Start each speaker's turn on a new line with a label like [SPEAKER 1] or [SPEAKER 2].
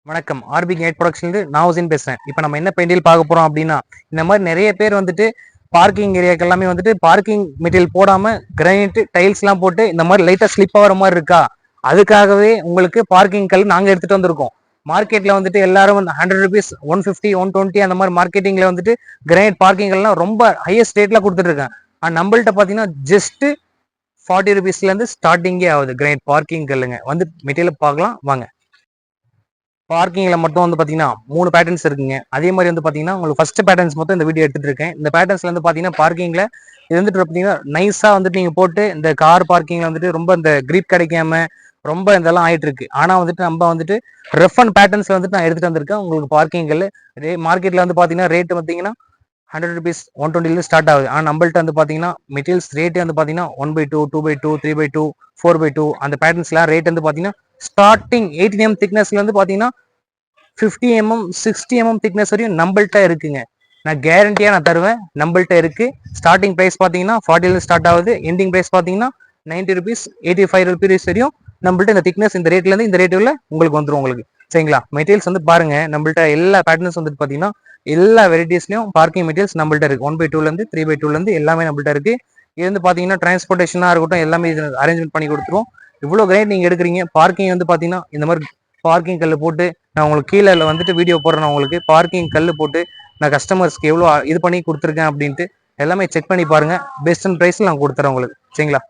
[SPEAKER 1] வணக்கம். RB gate ப்ரொடக்ஷன்லேருந்து நான் ஹுசைன் பேசுறேன். இப்போ நம்ம என்ன பெயிண்டில் பார்க்க போறோம் அப்படின்னா, இந்த மாதிரி நிறைய பேர் வந்துட்டு பார்க்கிங் ஏரியாக்கு எல்லாமே வந்துட்டு பார்க்கிங் மெட்டீரியல் போடாம கிரானைட் டைல்ஸ்லாம் போட்டு இந்த மாதிரி லைட்டா ஸ்லிப் ஆகிற மாதிரி இருக்கா, அதுக்காகவே உங்களுக்கு பார்க்கிங் கல் நாங்க எடுத்துட்டு வந்திருக்கோம். மார்க்கெட்ல வந்துட்டு எல்லாரும் வந்து ₹100, 150, 120 அந்த மாதிரி மார்க்கெட்டிங்ல வந்துட்டு கிரானைட் பார்க்கிங் எல்லாம் ரொம்ப ஹையஸ்ட் ரேட்ல கொடுத்துட்டு இருக்காங்க. ஆனா நம்மள்ட்ட பாத்தீங்கன்னா ஜஸ்ட் ₹40 இருந்து ஸ்டார்டிங்கே ஆகுது. கிரானைட் பார்க்கிங் கல்லுங்க வந்து மெட்டீரியல் பார்க்கலாம் வாங்க. பார்க்கிங்ல மட்டும் வந்து பாத்தீங்கன்னா 3 பேட்டர்ன்ஸ் இருக்குங்க. அதே மாதிரி வந்து பாத்தீங்கன்னா உங்களுக்கு ஃபர்ஸ்ட் பேட்டர்ன்ஸ் மட்டும் இந்த வீடியோ எடுத்துட்டு இருக்கேன். இந்த பேட்டர்ன்ஸ்ல வந்து பாத்தீங்கன்னா பார்க்கிங்ல இது வந்துட்டு பாத்தீங்கன்னா நைஸா வந்துட்டு நீங்க போட்டு இந்த கார் பார்க்கிங்ல வந்துட்டு ரொம்ப இந்த கிரிப் கிடைக்காம ரொம்ப இதெல்லாம் ஆயிட்டு இருக்கு. ஆனா வந்துட்டு நம்ம வந்துட்டு ரஃப் அண்ட் பேட்டர்ன்ஸ்ல வந்துட்டு நான் எடுத்துட்டு வந்திருக்கேன். உங்களுக்கு பார்க்கிங்ல மார்க்கெட்ல வந்து பாத்தீங்கன்னா ரேட் பாத்தீங்கன்னா ₹100, 120 ஸ்டார்ட் ஆகுது. ஆனா நம்மள்ட்ட வந்து பாத்தீங்கன்னா மெட்டீரியல்ஸ் ரேட் வந்து பாத்தீங்கன்னா 1/2, 2/2, 3/2, 4/2 அந்த பேட்டர்ன்ஸ்லாம் ரேட் வந்து பாத்தீங்கன்னா ஸ்டார்டிங் 18 திக்னஸ்ல இருந்து பாத்தீங்கன்னா 50 mm 60 mm திக்னஸ் வரையும் நம்மள்ட்ட இருக்குங்க. நான் கேரண்டியா நான் தருவேன். நம்மள்ட்ட இருக்கு. ஸ்டார்டிங் பிரைஸ் பாத்தீங்கன்னா 40 ஸ்டார்ட் ஆகுது. எண்டிங் பிரைஸ் பாத்தீங்கன்னா ₹90, ₹85 வரையும் நம்மள்ட்ட இந்த திக்னஸ் இந்த ரேட்ல இருந்து இந்த ரேட்டுல உங்களுக்கு வந்துடும் உங்களுக்கு. சரிங்களா? மெட்டீரியல்ஸ் வந்து பாருங்க, நம்மள்ட்ட எல்லா பேட்டர்ன்ஸ் வந்து பாத்தீங்கன்னா எல்லா வெரைட்டிஸ்லயும் பார்க்கிங் மெட்டீரியல்ஸ் நம்மள்ட்ட இருக்கு. 1/2 இருந்து 3/2 இருந்து எல்லாமே நம்மள்ட்ட இருக்கு. இது வந்து பாத்தீங்கன்னா டிரான்ஸ்போர்டேஷனா இருக்கட்டும் எல்லாமே இது அரேஞ்ச்மெண்ட் பண்ணி கொடுத்துருவோம். இவ்வளவு கிரேட் நீங்க எடுக்கிறீங்க. பார்க்கிங் வந்து பாத்தீங்கன்னா இந்த மாதிரி பார்க்கிங் கல் போட்டு நான் உங்களுக்கு கீழே வந்துட்டு வீடியோ போடுறேன். உங்களுக்கு பார்க்கிங் கல் போட்டு நான் கஸ்டமர்ஸ்க்கு எவ்வளோ இது பண்ணி கொடுத்துருக்கேன் அப்படின்ட்டு எல்லாமே செக் பண்ணி பாருங்க. பெஸ்ட் பிரைஸ்ல நான் கொடுத்துறேன் உங்களுக்கு. சரிங்களா?